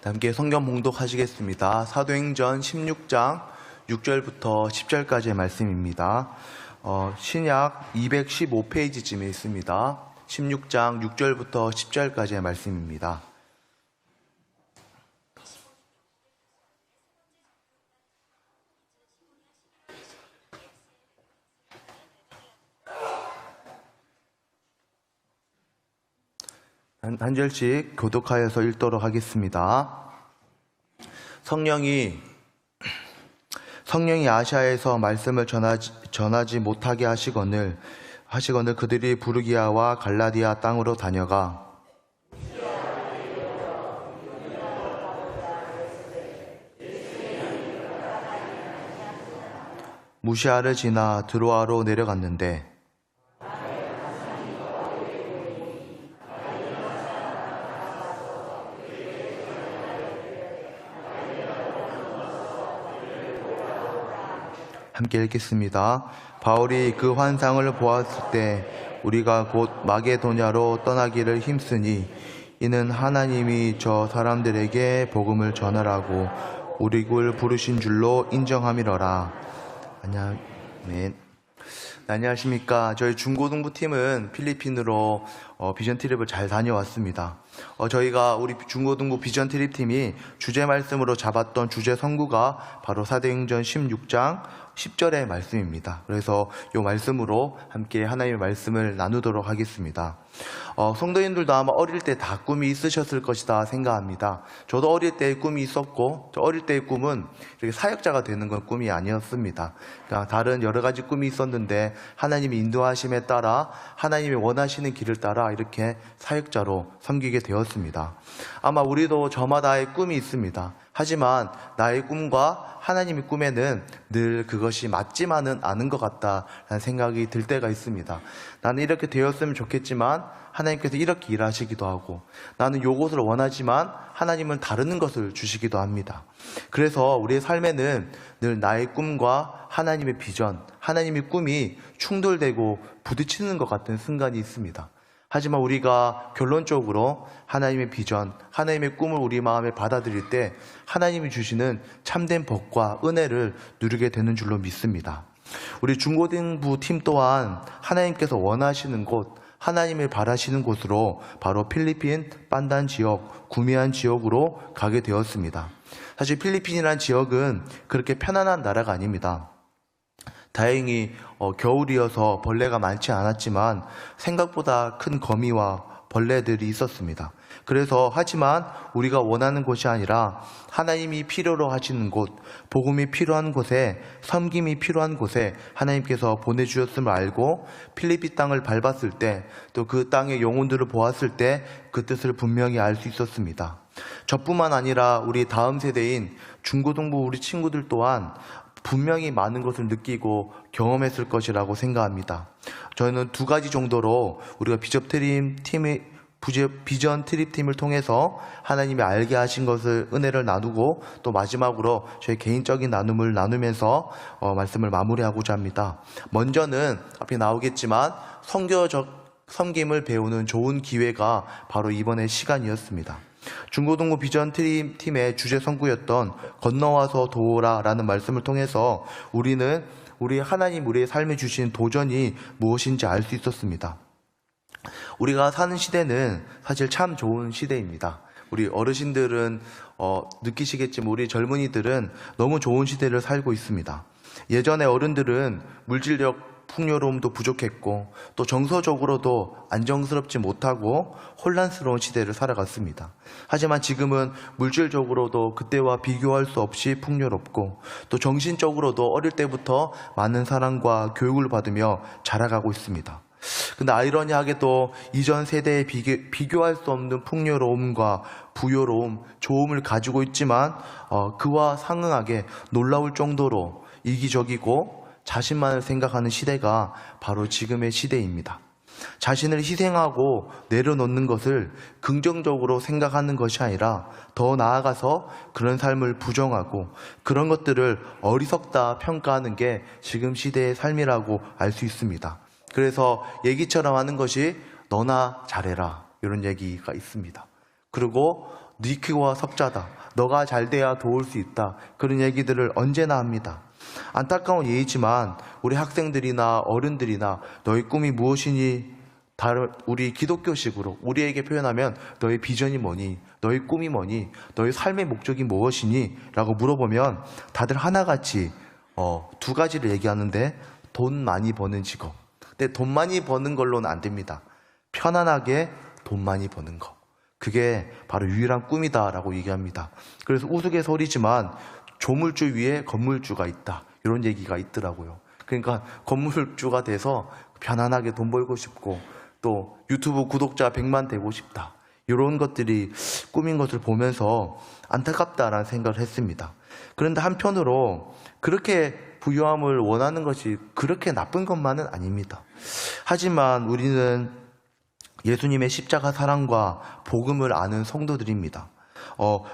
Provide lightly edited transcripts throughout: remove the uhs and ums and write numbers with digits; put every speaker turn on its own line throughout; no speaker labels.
함께 성경 봉독하시겠습니다. 사도행전 16장 6절부터 10절까지의 말씀입니다. 신약 215페이지쯤에 있습니다. 16장 6절부터 10절까지의 말씀입니다. 한 절씩 교독하여서 읽도록 하겠습니다. 성령이 아시아에서 말씀을 전하지 못하게 하시거늘 그들이 부르기아와 갈라디아 땅으로 다녀가 무시아를 지나 드로아로 내려갔는데 함께 읽겠습니다. 바울이 그 환상을 보았을 때 우리가 곧 마게도냐로 떠나기를 힘쓰니 이는 하나님이 저 사람들에게 복음을 전하라고 우리를 부르신 줄로 인정함이러라. 안녕하십니까. 저희 중고등부 팀은 필리핀으로 비전 트립을 잘 다녀왔습니다. 저희가 우리 중고등부 비전 트립 팀이 주제 말씀으로 잡았던 주제 선구가 바로 사도행전 16장 10절의 말씀입니다. 그래서 이 말씀으로 함께 하나님의 말씀을 나누도록 하겠습니다. 성도님들도 아마 어릴 때 다 꿈이 있으셨을 것이다 생각합니다. 저도 어릴 때 꿈이 있었고, 저 어릴 때의 꿈은 이렇게 사역자가 되는 건 꿈이 아니었습니다. 그러니까 다른 여러 가지 꿈이 있었는데 하나님의 인도하심에 따라 하나님이 원하시는 길을 따라 이렇게 사역자로 섬기게 되었습니다. 아마 우리도 저마다의 꿈이 있습니다. 하지만 나의 꿈과 하나님의 꿈에는 늘 그것이 맞지만은 않은 것 같다라는 생각이 들 때가 있습니다. 나는 이렇게 되었으면 좋겠지만 하나님께서 이렇게 일하시기도 하고, 나는 요것을 원하지만 하나님은 다른 것을 주시기도 합니다. 그래서 우리의 삶에는 늘 나의 꿈과 하나님의 비전, 하나님의 꿈이 충돌되고 부딪히는 것 같은 순간이 있습니다. 하지만 우리가 결론적으로 하나님의 비전, 하나님의 꿈을 우리 마음에 받아들일 때 하나님이 주시는 참된 복과 은혜를 누리게 되는 줄로 믿습니다. 우리 중고등부 팀 또한 하나님께서 원하시는 곳, 하나님을 바라시는 곳으로 바로 필리핀 판단 지역, 구미안 지역으로 가게 되었습니다. 사실 필리핀이라는 지역은 그렇게 편안한 나라가 아닙니다. 다행히 겨울이어서 벌레가 많지 않았지만 생각보다 큰 거미와 벌레들이 있었습니다. 그래서 하지만 우리가 원하는 곳이 아니라 하나님이 필요로 하시는 곳, 복음이 필요한 곳에, 섬김이 필요한 곳에 하나님께서 보내주셨음을 알고 필리핀 땅을 밟았을 때, 또 그 땅의 영혼들을 보았을 때 그 뜻을 분명히 알 수 있었습니다. 저뿐만 아니라 우리 다음 세대인 중고등부 우리 친구들 또한 분명히 많은 것을 느끼고 경험했을 것이라고 생각합니다. 저는 두 가지 정도로 우리가 비전 트립 팀을 통해서 하나님이 알게 하신 것을 은혜를 나누고, 또 마지막으로 저희 개인적인 나눔을 나누면서 말씀을 마무리하고자 합니다. 먼저는 앞에 나오겠지만 선교적 섬김을 배우는 좋은 기회가 바로 이번의 시간이었습니다. 중고등부 비전 트립 팀의 주제 선구였던 건너와서 도우라라는 말씀을 통해서 우리는 하나님 우리의 삶에 주신 도전이 무엇인지 알 수 있었습니다. 우리가 사는 시대는 사실 참 좋은 시대입니다. 우리 어르신들은 느끼시겠지만 우리 젊은이들은 너무 좋은 시대를 살고 있습니다. 예전에 어른들은 물질적 풍요로움도 부족했고, 또 정서적으로도 안정스럽지 못하고 혼란스러운 시대를 살아갔습니다. 하지만 지금은 물질적으로도 그때와 비교할 수 없이 풍요롭고, 또 정신적으로도 어릴 때부터 많은 사랑과 교육을 받으며 자라가고 있습니다. 근데 아이러니하게도 이전 세대에 비교할 수 없는 풍요로움과 부요로움, 좋음을 가지고 있지만 그와 상응하게 놀라울 정도로 이기적이고 자신만을 생각하는 시대가 바로 지금의 시대입니다. 자신을 희생하고 내려놓는 것을 긍정적으로 생각하는 것이 아니라 더 나아가서 그런 삶을 부정하고 그런 것들을 어리석다 평가하는 게 지금 시대의 삶이라고 알 수 있습니다. 그래서 얘기처럼 하는 것이 너나 잘해라, 이런 얘기가 있습니다. 그리고 네 키와 석자다. 너가 잘 돼야 도울 수 있다. 그런 얘기들을 언제나 합니다. 안타까운 예이지만 우리 학생들이나 어른들이나 너의 꿈이 무엇이니? 우리 기독교식으로 우리에게 표현하면 너의 비전이 뭐니? 너의 꿈이 뭐니? 너의 삶의 목적이 무엇이니? 라고 물어보면 다들 하나같이 두 가지를 얘기하는데 돈 많이 버는 직업. 근데 돈 많이 버는 걸로는 안 됩니다. 편안하게 돈 많이 버는 거. 그게 바로 유일한 꿈이다라고 얘기합니다. 그래서 우스갯소리지만 조물주 위에 건물주가 있다. 이런 얘기가 있더라고요. 그러니까 건물주가 돼서 편안하게 돈 벌고 싶고 또 유튜브 구독자 100만 되고 싶다. 이런 것들이 꿈인 것을 보면서 안타깝다라는 생각을 했습니다. 그런데 한편으로 그렇게 부유함을 원하는 것이 그렇게 나쁜 것만은 아닙니다. 하지만 우리는 예수님의 십자가 사랑과 복음을 아는 성도들입니다.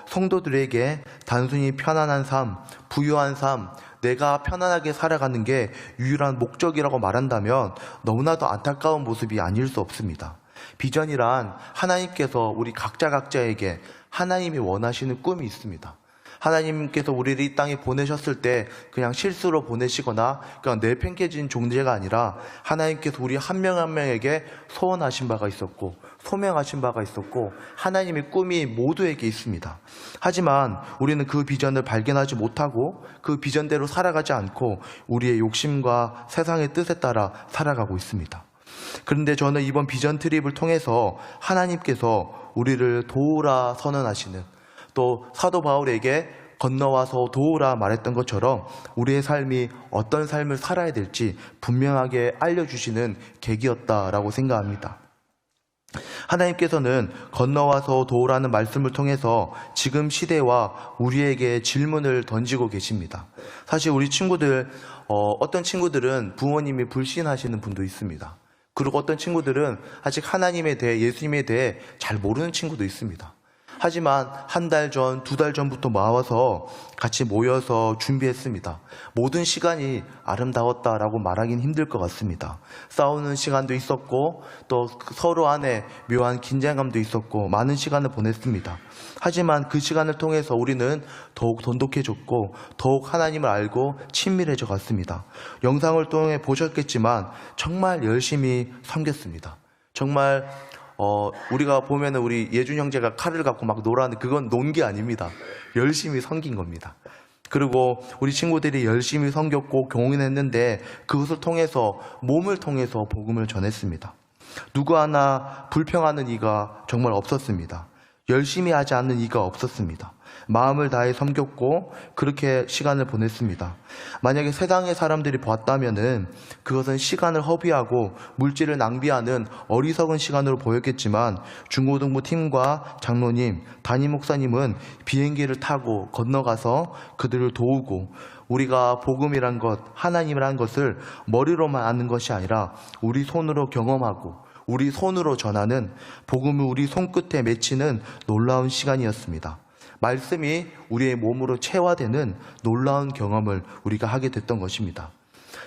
성도들에게 단순히 편안한 삶, 부유한 삶, 내가 편안하게 살아가는 게 유일한 목적이라고 말한다면 너무나도 안타까운 모습이 아닐 수 없습니다. 비전이란 하나님께서 우리 각자에게 하나님이 원하시는 꿈이 있습니다. 하나님께서 우리를 이 땅에 보내셨을 때 그냥 실수로 보내시거나 그냥 내팽개진 존재가 아니라 하나님께서 우리 한 명 한 명에게 소원하신 바가 있었고 소명하신 바가 있었고 하나님의 꿈이 모두에게 있습니다. 하지만 우리는 그 비전을 발견하지 못하고 그 비전대로 살아가지 않고 우리의 욕심과 세상의 뜻에 따라 살아가고 있습니다. 그런데 저는 이번 비전 트립을 통해서 하나님께서 우리를 도우라 선언하시는 또 사도 바울에게 건너와서 도우라 말했던 것처럼 우리의 삶이 어떤 삶을 살아야 될지 분명하게 알려주시는 계기였다라고 생각합니다. 하나님께서는 건너와서 도우라는 말씀을 통해서 지금 시대와 우리에게 질문을 던지고 계십니다. 사실 우리 친구들, 어떤 친구들은 부모님이 불신하시는 분도 있습니다. 그리고 어떤 친구들은 아직 하나님에 대해, 예수님에 대해 잘 모르는 친구도 있습니다. 하지만 한 달 전, 두 달 전부터 모아서 같이 모여서 준비했습니다. 모든 시간이 아름다웠다라고 말하기는 힘들 것 같습니다. 싸우는 시간도 있었고 또 서로 안에 묘한 긴장감도 있었고 많은 시간을 보냈습니다. 하지만 그 시간을 통해서 우리는 더욱 돈독해졌고 더욱 하나님을 알고 친밀해져 갔습니다. 영상을 통해 보셨겠지만 정말 열심히 섬겼습니다. 정말 우리가 보면은 우리 예준 형제가 칼을 갖고 막 놀았는데 그건 논 게 아닙니다. 열심히 섬긴 겁니다. 그리고 우리 친구들이 열심히 섬겼고 경험했는데 그것을 통해서 몸을 통해서 복음을 전했습니다. 누구 하나 불평하는 이가 정말 없었습니다. 열심히 하지 않는 이가 없었습니다. 마음을 다해 섬겼고 그렇게 시간을 보냈습니다. 만약에 세상의 사람들이 봤다면은 그것은 시간을 허비하고 물질을 낭비하는 어리석은 시간으로 보였겠지만 중고등부 팀과 장로님, 담임 목사님은 비행기를 타고 건너가서 그들을 도우고 우리가 복음이란 것, 하나님이란 것을 머리로만 아는 것이 아니라 우리 손으로 경험하고 우리 손으로 전하는 복음을 우리 손끝에 맺히는 놀라운 시간이었습니다. 말씀이 우리의 몸으로 체화되는 놀라운 경험을 우리가 하게 됐던 것입니다.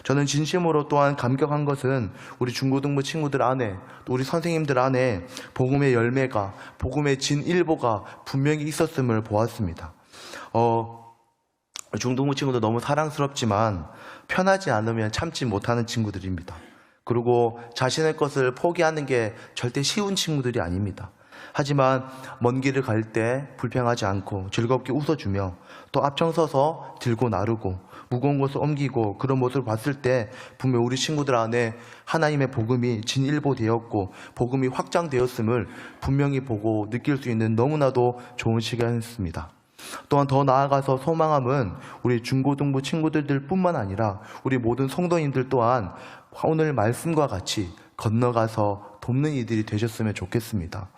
저는 진심으로 또한 감격한 것은 우리 중고등부 친구들 안에 또 우리 선생님들 안에 복음의 열매가 복음의 진일보가 분명히 있었음을 보았습니다. 중등부 친구들 너무 사랑스럽지만 편하지 않으면 참지 못하는 친구들입니다. 그리고 자신의 것을 포기하는 게 절대 쉬운 친구들이 아닙니다. 하지만 먼 길을 갈 때 불평하지 않고 즐겁게 웃어주며 또 앞장서서 들고 나르고 무거운 것을 옮기고 그런 모습을 봤을 때 분명 우리 친구들 안에 하나님의 복음이 진일보되었고 복음이 확장되었음을 분명히 보고 느낄 수 있는 너무나도 좋은 시간이었습니다. 또한 더 나아가서 소망함은 우리 중고등부 친구들 뿐만 아니라 우리 모든 성도님들 또한 오늘 말씀과 같이 건너가서 돕는 이들이 되셨으면 좋겠습니다.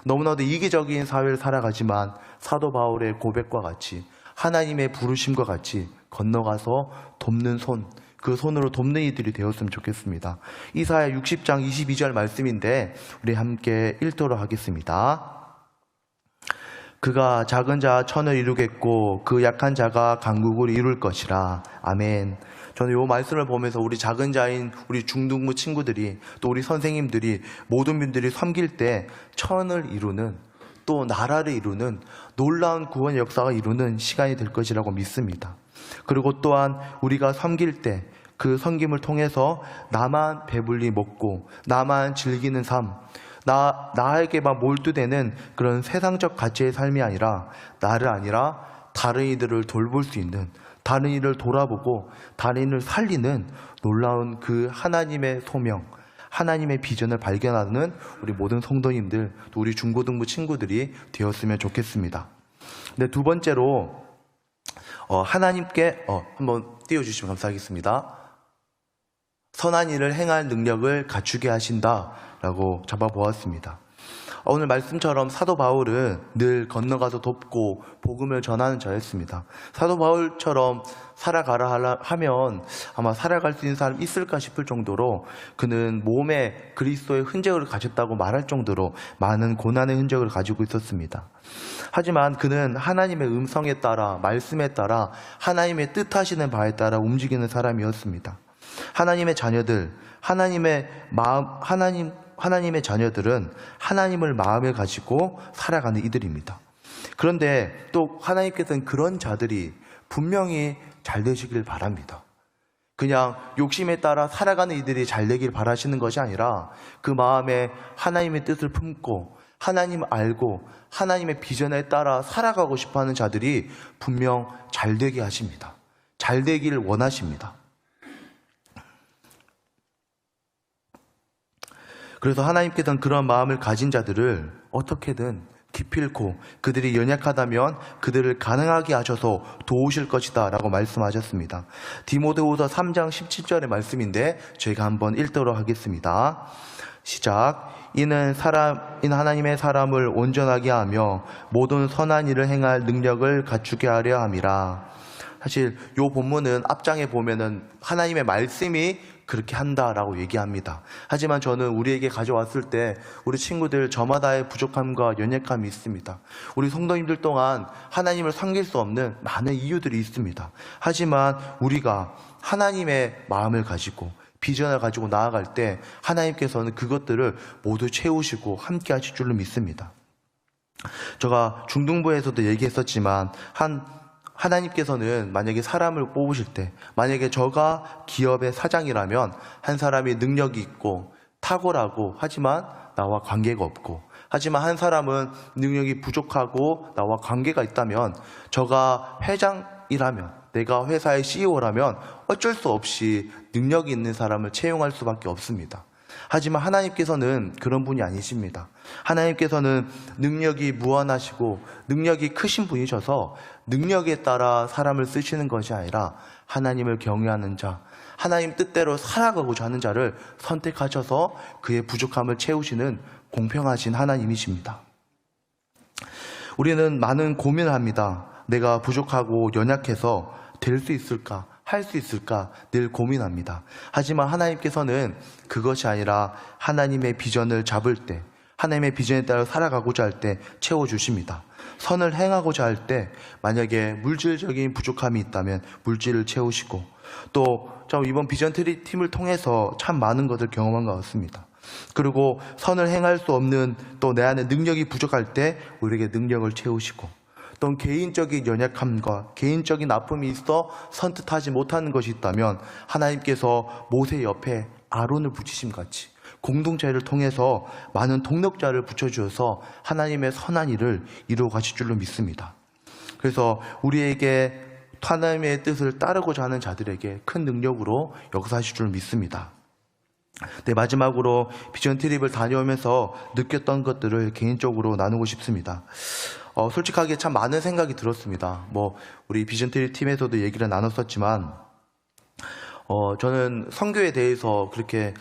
너무나도 이기적인 사회를 살아가지만 사도 바울의 고백과 같이 하나님의 부르심과 같이 건너가서 돕는 손, 그 손으로 돕는 이들이 되었으면 좋겠습니다. 이사야 60장 22절 말씀인데 우리 함께 읽도록 하겠습니다. 그가 작은 자 천을 이루겠고 그 약한 자가 강국을 이룰 것이라. 아멘. 저는 이 말씀을 보면서 우리 작은 자인 우리 중등부 친구들이 또 우리 선생님들이 모든 분들이 섬길 때 천을 이루는 또 나라를 이루는 놀라운 구원의 역사가 이루는 시간이 될 것이라고 믿습니다. 그리고 또한 우리가 섬길 때 그 섬김을 통해서 나만 배불리 먹고 나만 즐기는 삶, 나에게만 몰두되는 그런 세상적 가치의 삶이 아니라 나를 아니라 다른 이들을 돌볼 수 있는, 다른 이를 돌아보고 다른 이를 살리는 놀라운 그 하나님의 소명, 하나님의 비전을 발견하는 우리 모든 성도님들, 또 우리 중고등부 친구들이 되었으면 좋겠습니다. 네, 두 번째로 하나님께 한번 띄워주시면 감사하겠습니다. 선한 일을 행할 능력을 갖추게 하신다라고 잡아보았습니다. 오늘 말씀처럼 사도 바울은 늘 건너가서 돕고 복음을 전하는 자였습니다. 사도 바울처럼 살아가라 하면 아마 살아갈 수 있는 사람이 있을까 싶을 정도로 그는 몸에 그리스도의 흔적을 가졌다고 말할 정도로 많은 고난의 흔적을 가지고 있었습니다. 하지만 그는 하나님의 음성에 따라, 말씀에 따라, 하나님의 뜻하시는 바에 따라 움직이는 사람이었습니다. 하나님의 자녀들, 하나님의 자녀들은 하나님을 마음에 가지고 살아가는 이들입니다. 그런데 또 하나님께서는 그런 자들이 분명히 잘 되시길 바랍니다. 그냥 욕심에 따라 살아가는 이들이 잘 되길 바라시는 것이 아니라 그 마음에 하나님의 뜻을 품고 하나님을 알고 하나님의 비전에 따라 살아가고 싶어하는 자들이 분명 잘 되게 하십니다. 잘 되기를 원하십니다. 그래서 하나님께서는 그런 마음을 가진 자들을 어떻게든 기필코 그들이 연약하다면 그들을 가능하게 하셔서 도우실 것이다 라고 말씀하셨습니다. 디모데후서 3장 17절의 말씀인데 저희가 한번 읽도록 하겠습니다. 시작. 이는 하나님의 사람을 온전하게 하며 모든 선한 일을 행할 능력을 갖추게 하려 함이라. 사실 이 본문은 앞장에 보면은 하나님의 말씀이 그렇게 한다라고 얘기합니다. 하지만 저는 우리에게 가져왔을 때 우리 친구들 저마다의 부족함과 연약함이 있습니다. 우리 성도님들 동안 하나님을 섬길 수 없는 많은 이유들이 있습니다. 하지만 우리가 하나님의 마음을 가지고 비전을 가지고 나아갈 때 하나님께서는 그것들을 모두 채우시고 함께 하실 줄로 믿습니다. 제가 중등부에서도 얘기했었지만 하나님께서는 만약에 사람을 뽑으실 때, 만약에 저가 기업의 사장이라면 한 사람이 능력이 있고 탁월하고 하지만 나와 관계가 없고, 하지만 한 사람은 능력이 부족하고 나와 관계가 있다면, 저가 회장이라면, 내가 회사의 CEO라면 어쩔 수 없이 능력이 있는 사람을 채용할 수밖에 없습니다. 하지만 하나님께서는 그런 분이 아니십니다. 하나님께서는 능력이 무한하시고 능력이 크신 분이셔서 능력에 따라 사람을 쓰시는 것이 아니라 하나님을 경외하는 자, 하나님 뜻대로 살아가고자 하는 자를 선택하셔서 그의 부족함을 채우시는 공평하신 하나님이십니다. 우리는 많은 고민을 합니다. 내가 부족하고 연약해서 될 수 있을까? 할 수 있을까? 늘 고민합니다. 하지만 하나님께서는 그것이 아니라 하나님의 비전을 잡을 때, 하나님의 비전에 따라 살아가고자 할 때 채워주십니다. 선을 행하고자 할 때 만약에 물질적인 부족함이 있다면 물질을 채우시고, 또 이번 비전 팀을 통해서 참 많은 것을 경험한 것 같습니다. 그리고 선을 행할 수 없는 또 내 안에 능력이 부족할 때 우리에게 능력을 채우시고, 또 개인적인 연약함과 개인적인 아픔이 있어 선뜻하지 못하는 것이 있다면 하나님께서 모세 옆에 아론을 붙이심 같이 공동체를 통해서 많은 동력자를 붙여주어서 하나님의 선한 일을 이루어 가실 줄로 믿습니다. 그래서 우리에게 하나님의 뜻을 따르고자 하는 자들에게 큰 능력으로 역사하실 줄 믿습니다. 네, 마지막으로 비전 트립을 다녀오면서 느꼈던 것들을 개인적으로 나누고 싶습니다. 솔직하게 참 많은 생각이 들었습니다. 우리 비전 트립 팀에서도 얘기를 나눴었지만, 저는 선교에 대해서 그렇게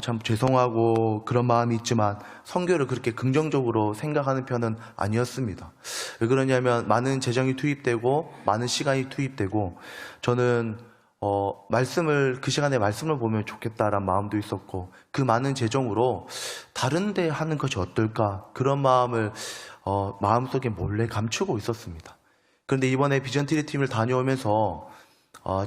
참 죄송하고 그런 마음이 있지만 선교를 그렇게 긍정적으로 생각하는 편은 아니었습니다. 왜 그러냐면 많은 재정이 투입되고 많은 시간이 투입되고, 저는 그 시간에 말씀을 보면 좋겠다라는 마음도 있었고, 그 많은 재정으로 다른 데 하는 것이 어떨까, 그런 마음을 마음속에 몰래 감추고 있었습니다. 그런데 이번에 비전 트리 팀을 다녀오면서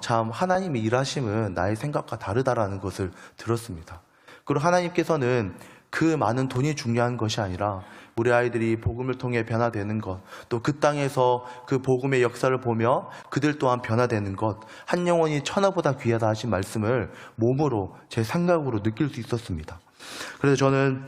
참 하나님의 일하심은 나의 생각과 다르다라는 것을 들었습니다. 그리고 하나님께서는 그 많은 돈이 중요한 것이 아니라 우리 아이들이 복음을 통해 변화되는 것, 또 그 땅에서 그 복음의 역사를 보며 그들 또한 변화되는 것, 한 영혼이 천하보다 귀하다 하신 말씀을 몸으로 제 생각으로 느낄 수 있었습니다. 그래서 저는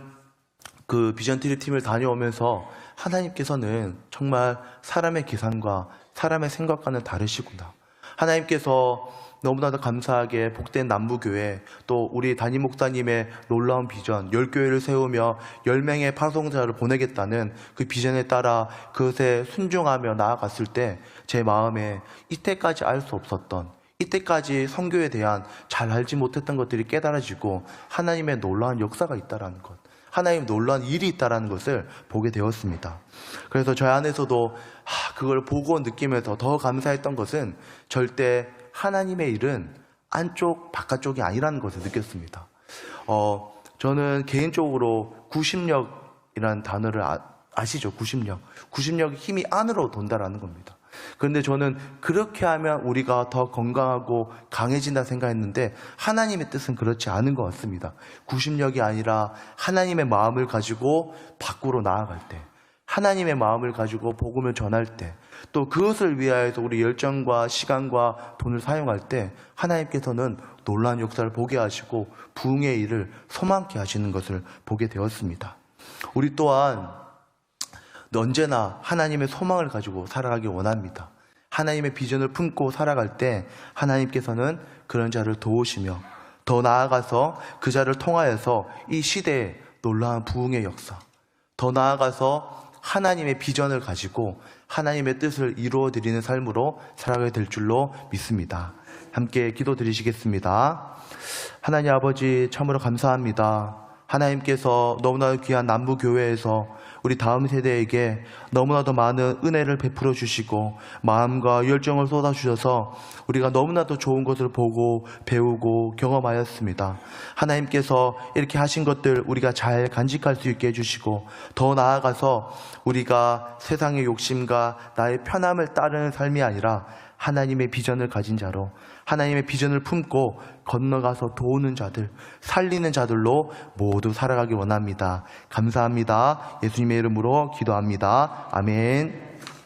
그 비전 트립 팀을 다녀오면서 하나님께서는 정말 사람의 계산과 사람의 생각과는 다르시구나. 하나님께서 너무나도 감사하게 복된 남부교회, 또 우리 담임 목사님의 놀라운 비전, 10교회를 세우며 10명의 파송자를 보내겠다는 그 비전에 따라 그것에 순종하며 나아갔을 때 제 마음에 이때까지 알 수 없었던, 이때까지 선교에 대한 잘 알지 못했던 것들이 깨달아지고 하나님의 놀라운 역사가 있다는 것, 하나님 놀라운 일이 있다는 것을 보게 되었습니다. 그래서 저 안에서도 그걸 보고 느끼면서 더 감사했던 것은 절대 하나님의 일은 안쪽 바깥쪽이 아니라는 것을 느꼈습니다. 저는 개인적으로 구심력이라는 단어를 아시죠? 구심력의 힘이 안으로 돈다라는 겁니다. 그런데 저는 그렇게 하면 우리가 더 건강하고 강해진다 생각했는데 하나님의 뜻은 그렇지 않은 것 같습니다. 구심력이 아니라 하나님의 마음을 가지고 밖으로 나아갈 때, 하나님의 마음을 가지고 복음을 전할 때, 또 그것을 위하여서 우리 열정과 시간과 돈을 사용할 때 하나님께서는 놀라운 역사를 보게 하시고 부흥의 일을 소망케 하시는 것을 보게 되었습니다. 우리 또한 언제나 하나님의 소망을 가지고 살아가기 원합니다. 하나님의 비전을 품고 살아갈 때 하나님께서는 그런 자를 도우시며 더 나아가서 그 자를 통하여서 이 시대에 놀라운 부흥의 역사, 더 나아가서 하나님의 비전을 가지고 하나님의 뜻을 이루어 드리는 삶으로 살아가게 될 줄로 믿습니다. 함께 기도 드리시겠습니다. 하나님 아버지, 참으로 감사합니다. 하나님께서 너무나도 귀한 남부교회에서 우리 다음 세대에게 너무나도 많은 은혜를 베풀어 주시고 마음과 열정을 쏟아 주셔서 우리가 너무나도 좋은 것을 보고 배우고 경험하였습니다. 하나님께서 이렇게 하신 것들 우리가 잘 간직할 수 있게 해주시고 더 나아가서 우리가 세상의 욕심과 나의 편함을 따르는 삶이 아니라 하나님의 비전을 가진 자로, 하나님의 비전을 품고 건너가서 도우는 자들, 살리는 자들로 모두 살아가기 원합니다. 감사합니다. 예수님의 이름으로 기도합니다. 아멘.